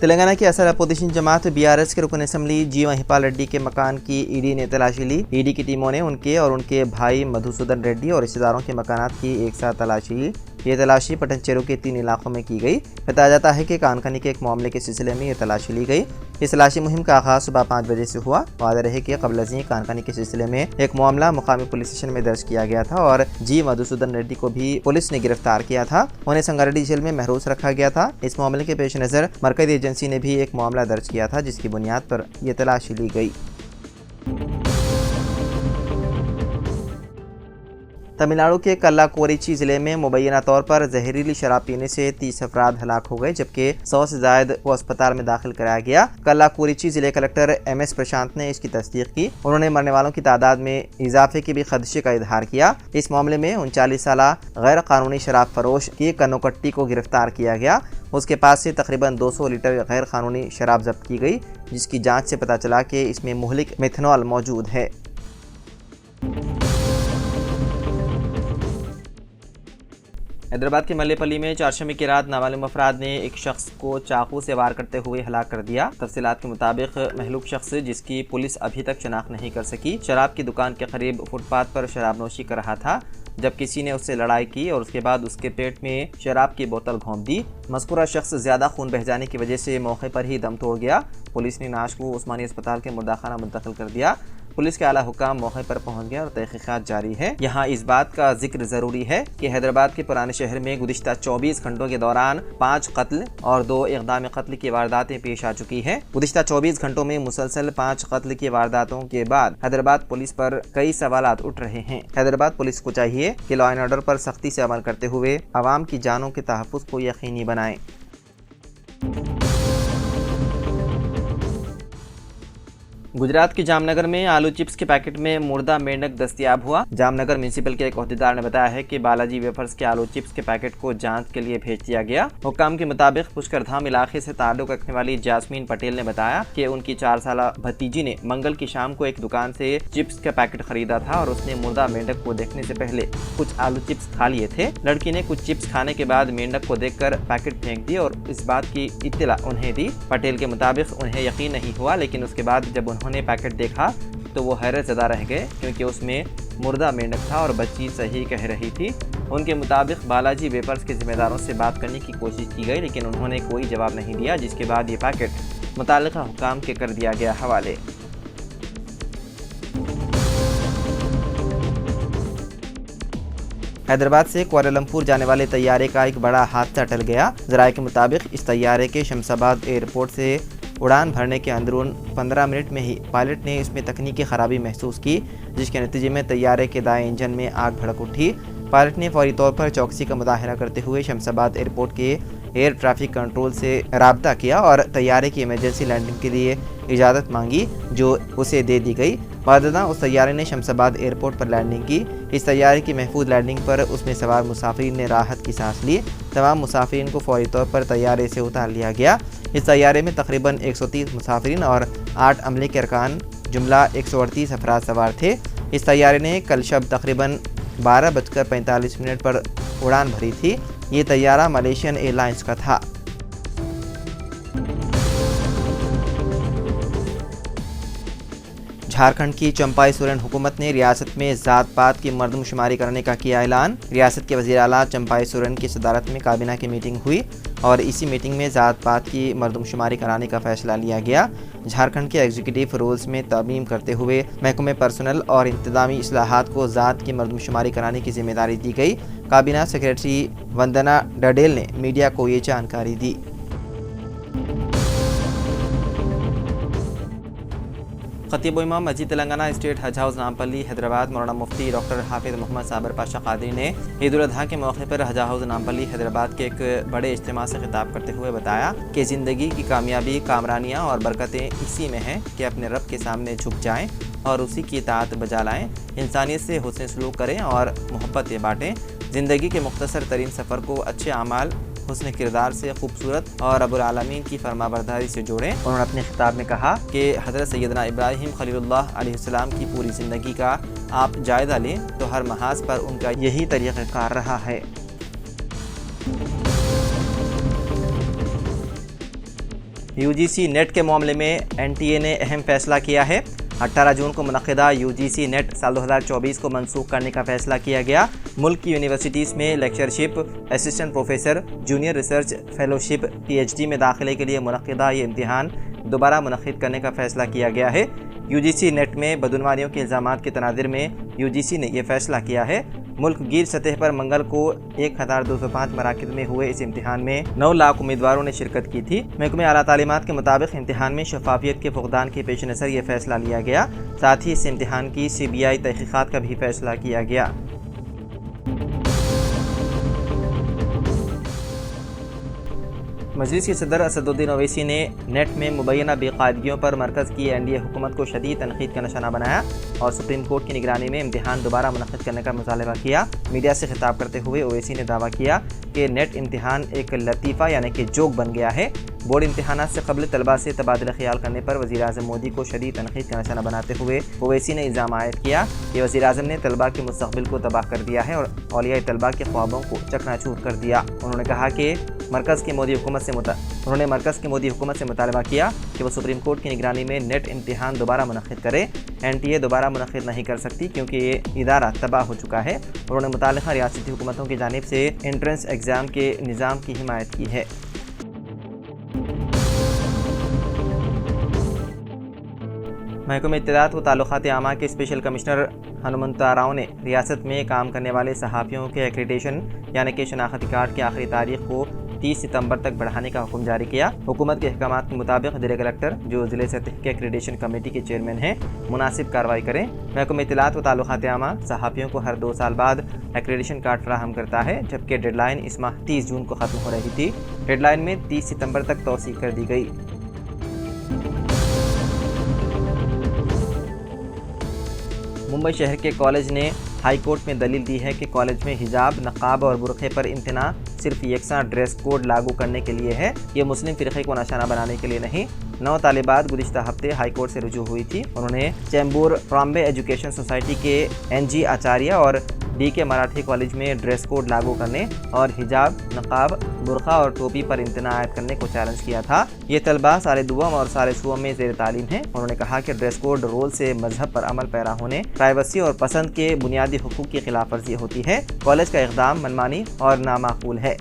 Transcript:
तेलंगाना की असर अपोजिशन जमात बीआरएस के रुकन असम्बली जी महिपाल रेड्डी के मकान की ईडी ने तलाशी ली। ईडी की टीमों ने उनके और उनके भाई मधुसूदन रेड्डी और रिश्तेदारों के मकानात की एक साथ तलाशी ली। ये तलाशी पटनचेरू के 3 इलाकों में की गई। बताया जाता है कि कानखनी के एक मामले के सिलसिले में ये तलाशी ली गई। इस तलाशी मुहिम का आगाज सुबह 5 बजे से हुआ। वादा रहे कि कबल अज़ीं कानखनी के सिलसिले में एक मामला मुकामी पुलिस स्टेशन में दर्ज किया गया था और जी मधुसूदन रेड्डी को भी पुलिस ने गिरफ्तार किया था। उन्हें संगारेड्डी जेल में महरूस रखा गया था। इस मामले के पेश नज़र मरकज़ी एजेंसी ने भी एक मामला दर्ज किया था, जिसकी बुनियाद पर यह तलाशी ली गई। तमिलनाडु के कल्लाकोरिची जिले में मुबैना तौर पर जहरीली शराब पीने से 30 अफराद हलाक हो गए, जबकि 100 से ज्यादा को अस्पताल में दाखिल कराया गया। कल्लाकोरिची जिले कलेक्टर MS प्रशांत ने इसकी तस्दीक की। उन्होंने मरने वालों की तादाद में इजाफे के भी खदशे का इजहार किया। इस मामले में 39 साला गैर कानूनी शराब फरोश की कनोकट्टी को गिरफ्तार किया गया। उसके पास से तकरीबन 200 लीटर गैर कानूनी शराब जब्त की गई, जिसकी जाँच से पता चला कि इसमें मुहलिक मेथनॉल मौजूद है। हैदराबाद के मल्लेपल्ली में चारशंबे की रात नामालूम अफराद ने एक शख्स को चाकू से वार करते हुए हलाक कर दिया। तफसीलात के मुताबिक महलूक शख्स, जिसकी पुलिस अभी तक शनाख्त नहीं कर सकी, शराब की दुकान के करीब फुटपाथ पर शराब नोशी कर रहा था जब किसी ने उससे लड़ाई की और उसके बाद उसके पेट में शराब की बोतल घोंप दी। मज़कूरा शख्स ज़्यादा खून बह जाने की वजह से मौके पर ही दम तोड़ गया। पुलिस ने नाश को उस्मानी अस्पताल के मुर्दाखाना मुंतकिल कर दिया। पुलिस के आला हुकाम मौके पर पहुंच गया और तहकीकात जारी है। यहाँ इस बात का जिक्र जरूरी है कि हैदराबाद के पुराने शहर में गुज़िश्ता 24 घंटों के दौरान 5 कत्ल और 2 इक़दाम कत्ल की वारदातें पेश आ चुकी है। गुज़िश्ता 24 घंटों में मुसलसल 5 कत्ल की वारदातों के बाद हैदराबाद पुलिस पर कई सवालात उठ रहे हैं। हैदराबाद पुलिस को चाहिए कि लॉ एंड ऑर्डर पर सख्ती से अमल करते हुए आवाम की जानों के तहफ़्फ़ुज़ को यकीनी बनाएं। गुजरात के जामनगर में आलू चिप्स के पैकेट में मुर्दा मेंढक दस्तयाब हुआ। जामनगर म्यूनिसिपल के एक अहदेदार ने बताया है कि बालाजी वेफर्स के आलू चिप्स के पैकेट को जांच के लिए भेज दिया गया। हुक्काम के मुताबिक पुष्करधाम इलाके से ताल्लुक रखने वाली जास्मीन पटेल ने बताया कि उनकी 4 साला भतीजी ने मंगल की शाम को एक दुकान से चिप्स का पैकेट खरीदा था और उसने मुर्दा मेंढक को देखने से पहले कुछ आलू चिप्स खा लिए थे। लड़की ने कुछ चिप्स खाने के बाद मेंढक को देखकर पैकेट फेंक दी और इस बात की इत्तला उन्हें दी। पटेल के मुताबिक उन्हें यकीन नहीं हुआ, लेकिन उसके बाद जब उन्होंने पैकेट देखा तो वो हैरत ज़दा रह गए, क्योंकि उसमें मुर्दा मेंढक था और बच्ची सही कह रही थी। उनके मुताबिक बालाजी वेफर्स के जिम्मेदारों से बात करने की कोशिश की गई, लेकिन उन्होंने कोई जवाब नहीं दिया, जिसके बाद ये पैकेट मुताल्लिका हुकाम के कर दिया गया हवाले। हैदराबाद से कुआलालंपुर जाने वाले तैयारे का एक बड़ा हादसा टल गया। ज़राए के मुताबिक इस तैयारे के शमशाबाद एयरपोर्ट से उड़ान भरने के अंदरून 15 मिनट में ही पायलट ने इसमें तकनीकी खराबी महसूस की, जिसके नतीजे में तैयारे के दाएं इंजन में आग भड़क उठी। पायलट ने फौरी तौर पर चौकसी का मुजाहरा करते हुए शमशाबाद एयरपोर्ट के एयर ट्रैफिक कंट्रोल से राब्ता किया और तैयारे की इमरजेंसी लैंडिंग के लिए इजाज़त मांगी, जो उसे दे दी गई। बादशाह उस तैयारे ने शमशाबाद एयरपोर्ट पर लैंडिंग की। इस तैयारे की महफूज लैंडिंग पर उसमें सवार मुसाफिरीन ने राहत की सांस ली। तमाम मुसाफिरीन को फौरी तौर पर तैयारे से उतार लिया गया। इस तैयारे में तकरीबन 130 मुसाफिरीन और 8 अमले के अरकान जुमला 138 अफराद सवार थे। इस तैयारे ने कल शब तकरीबन 12:45 पर उड़ान भरी थी। ये तैयारा मलेशियन एयरलाइंस का था। झारखंड की चंपाई सोरेन हुकूमत ने रियासत में ज़ात पात की मर्दमशुमारी करने का किया ऐलान। रियासत के वज़ीर आला चंपाई सोरेन की सदारत में काबीना की मीटिंग हुई और इसी मीटिंग में ज़ात पात की मर्दमशुमारी कराने का फैसला लिया गया। झारखंड के एग्जीक्यूटिव रूल्स में तरमीम करते हुए महकमे पर्सनल और इंतज़ामी इस्लाहात को ज़ात की मर्दमशुमारी कराने की जिम्मेदारी दी गई। काबीना सेक्रेटरी वंदना डडेल ने मीडिया को ये जानकारी दी। खतीब इमाम मस्जिद तेलंगाना स्टेट हज हाउस नामपल्ली हैदराबाद मौलाना मुफ्ती डॉक्टर हाफिज मोहम्मद साबर पाशा कादरी ने ईद उल अजहा के मौके पर हज हाउस नामपल्ली हैदराबाद के एक बड़े इज्तिमा से खिताब करते हुए बताया कि ज़िंदगी की कामयाबी, कामरानियाँ और बरकतें इसी में हैं कि अपने रब के सामने झुक जाएँ और उसी की इताअत बजा लाएँ, इंसानियत से हुस्न सलूक करें और मोहब्बतें बाँटें। ज़िंदगी के मुख्तसर तरीन सफ़र को अच्छे अमाल हुस्न किरदार से, खूबसूरत और रब्बुल आलमीन की फरमाबरदारी से जोड़ें। उन्होंने अपने खिताब में कहा कि हज़रत सैयदना इब्राहीम खलीलुल्लाह अलैहिस्सलाम की पूरी ज़िंदगी का आप जायज़ा लें तो हर महाज पर उनका यही तरीक़ाकार रहा है। यूजीसी नेट के मामले में एनटीए ने अहम फैसला किया है। 18 जून को मुनक़िदा यूजीसी नेट साल 2024 को मनसूख करने का फैसला किया गया। मुल्क की यूनिवर्सिटीज़ में lectureship, assistant professor, junior research fellowship, PhD में दाखिले के लिए मुनक़िदा ये इम्तिहान दोबारा मुनक़िद करने का फैसला किया गया है। यूजीसी नेट में बदउनवानियों के इल्ज़ामात के तनाज़ुर में यूजीसी ने यह फैसला किया है। मुल्क गिर सतह पर मंगल को 1205 मराकज़ में हुए इस इम्तिहान में 9 लाख उम्मीदवारों ने शिरकत की थी। महकमे आला तालीमात के मुताबिक इम्तिहान में शफाफियत के फुक़दान के पेश नज़र यह फैसला लिया गया। साथ ही इस इम्तिहान की CBI तहक़ीक़ात का भी फैसला किया गया। मजलिस के सदर असदुद्दीन ओवैसी ने नेट में मुबैना बेकायदगियों पर मरकज़ की एनडीए हुकूमत को शदीद तनक़ीद का निशाना बनाया और सुप्रीम कोर्ट की निगरानी में इम्तिहान दोबारा मुनक़्क़िद करने का मुतालबा किया। मीडिया से खिताब करते हुए ओवैसी ने दावा किया कि नेट इम्तिहान एक लतीफ़ा यानी कि जोक बन गया है। बोर्ड इम्तिहानात से कबल तलबा से तबादला ख्याल करने पर वज़ीर-ए-आज़म मोदी को शदीद तनक़ीद का निशाना बनाते हुए ओवैसी ने इल्ज़ाम आयद किया कि वज़ीर-ए-आज़म ने तलबा के मुस्तक़बिल को तबाह कर दिया है और औलिया तलबा के ख्वाबों को चकनाचूर कर दिया। उन्होंने कहा कि मरकज़ की मोदी हुकूमत से मुतालबा किया कि वह सुप्रीम कोर्ट की निगरानी में नेट इम्तिहान दोबारा मुनक़्क़िद करे। एनटीए दोबारा मुनक़्क़िद नहीं कर सकती क्योंकि ये इदारा तबाह हो चुका है। उन्होंने मुताल्लिक़ा रियासती हुकूमतों की जानिब से एंट्रेंस एग्ज़ाम के निज़ाम की हिमायत की है। महकमे इत्तलात व ताल्लुक़ात आमा के स्पेशल कमिश्नर हनुमंता राव ने रियासत में काम करने वाले सहाफ़ियों के एक्रेडिटेशन यानी कि शनाख्ती कार्ड की आखिरी तारीख को 30 सितंबर तक बढ़ाने का हुक्म जारी किया। हुकूमत के अहकामात के मुताबिक ज़िला कलेक्टर, जो ज़िले सतह के एक्रेडिटेशन कमेटी के चेयरमैन हैं, मुनासिब कार्रवाई करें। महकमे इत्तलात व ताल्लुक़ात आमा सहाफ़ियों को हर 2 साल बाद एक्रेडिटेशन कार्ड फराहम करता है, जबकि डेडलाइन इस माह 30 जून को ख़त्म हो रही थी। डेडलाइन में 30 सितंबर तक तौसी कर दी गई। मुंबई शहर के कॉलेज ने हाई कोर्ट में दलील दी है कि कॉलेज में हिजाब, नकाब और बुरखे पर इम्तना सिर्फ यकसा ड्रेस कोड लागू करने के लिए है, ये मुस्लिम फ़िरक़े को निशाना बनाने के लिए नहीं। 9 तालिबात गुज़िश्ता हफ्ते हाई कोर्ट से रुजू हुई थी। उन्होंने चैम्बूर ट्रॉम्बे एजुकेशन सोसाइटी के NG आचार्य और DK मराठी कॉलेज में ड्रेस कोड लागू करने और हिजाब, नकाब, बुरखा और टोपी पर इम्तना आयद करने को चैलेंज किया था। ये तलबा सारे दुआम और सारे सुअम में ज़ेर तालीम है। उन्होंने कहा कि ड्रेस कोड रोल से मजहब पर अमल पैरा होने, प्राइवेसी और पसंद के बुनियादी हुकूक की खिलाफ वर्जी होती है। कॉलेज का इक़दाम मनमानी और नामाकूल है।